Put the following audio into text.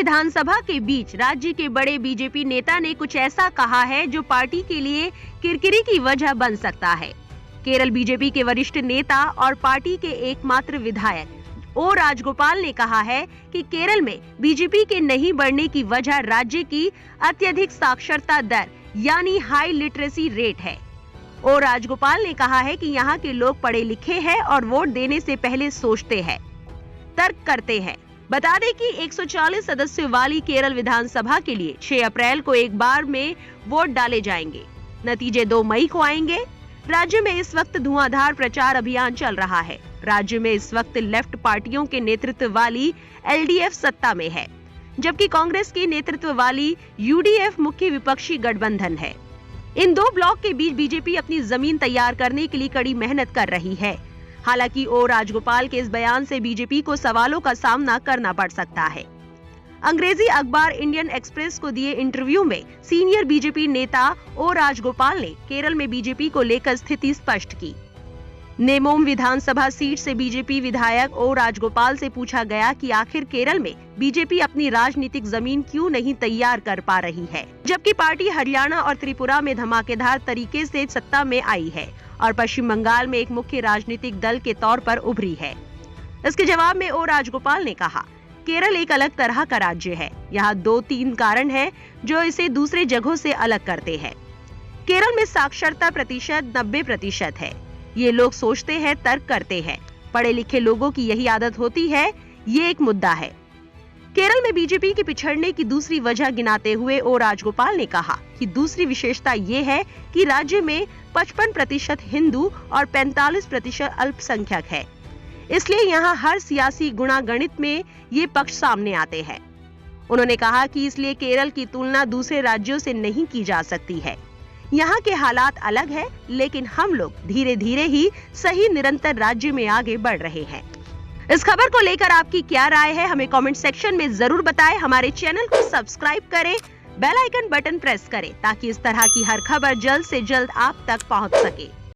विधानसभा के बीच राज्य के बड़े बीजेपी नेता ने कुछ ऐसा कहा है जो पार्टी के लिए किरकिरी की वजह बन सकता है। केरल बीजेपी के वरिष्ठ नेता और पार्टी के एकमात्र विधायक ओ राजगोपाल ने कहा है कि केरल में बीजेपी के नहीं बढ़ने की वजह राज्य की अत्यधिक साक्षरता दर यानी हाई लिटरेसी रेट है। ओ राजगोपाल ने कहा है कि यहाँ के लोग पढ़े लिखे हैं और वोट देने से पहले सोचते हैं, तर्क करते हैं। बता दें कि 140 सदस्यों वाली केरल विधानसभा के लिए 6 अप्रैल को एक बार में वोट डाले जाएंगे। नतीजे 2 मई को आएंगे। राज्य में इस वक्त धुआंधार प्रचार अभियान चल रहा है। राज्य में इस वक्त लेफ्ट पार्टियों के नेतृत्व वाली एलडीएफ सत्ता में है, जबकि कांग्रेस के नेतृत्व वाली यूडीएफ मुख्य विपक्षी गठबंधन है। इन 2 ब्लॉक के बीच बीजेपी अपनी जमीन तैयार करने के लिए कड़ी मेहनत कर रही है। हालांकि ओ राजगोपाल के इस बयान से बीजेपी को सवालों का सामना करना पड़ सकता है। अंग्रेजी अखबार इंडियन एक्सप्रेस को दिए इंटरव्यू में सीनियर बीजेपी नेता ओ राजगोपाल ने केरल में बीजेपी को लेकर स्थिति स्पष्ट की। नेमोम विधानसभा सीट से बीजेपी विधायक ओ राजगोपाल से पूछा गया कि आखिर केरल में बीजेपी अपनी राजनीतिक जमीन क्यों नहीं तैयार कर पा रही है, जबकि पार्टी हरियाणा और त्रिपुरा में धमाकेदार तरीके से सत्ता में आई है और पश्चिम बंगाल में एक मुख्य राजनीतिक दल के तौर पर उभरी है। इसके जवाब में ओ राजगोपाल ने कहा, केरल एक अलग तरह का राज्य है। यहाँ 2-3 कारण हैं जो इसे दूसरे जगहों से अलग करते हैं। केरल में साक्षरता प्रतिशत 90% है। ये लोग सोचते हैं, तर्क करते हैं। पढ़े लिखे लोगों की यही आदत होती है। ये एक मुद्दा है। केरल में बीजेपी के पिछड़ने की दूसरी वजह गिनाते हुए ओ राजगोपाल ने कहा कि दूसरी विशेषता ये है कि राज्य में 55% हिंदू और 45% अल्पसंख्यक है। इसलिए यहाँ हर सियासी गुणागणित में ये पक्ष सामने आते हैं। उन्होंने कहा कि इसलिए केरल की तुलना दूसरे राज्यों से नहीं की जा सकती है। यहाँ के हालात अलग है, लेकिन हम लोग धीरे धीरे ही सही निरंतर राज्य में आगे बढ़ रहे हैं। इस खबर को लेकर आपकी क्या राय है, हमें कमेंट सेक्शन में जरूर बताएं। हमारे चैनल को सब्सक्राइब करें, बेल आइकन बटन प्रेस करें ताकि इस तरह की हर खबर जल्द से जल्द आप तक पहुंच सके।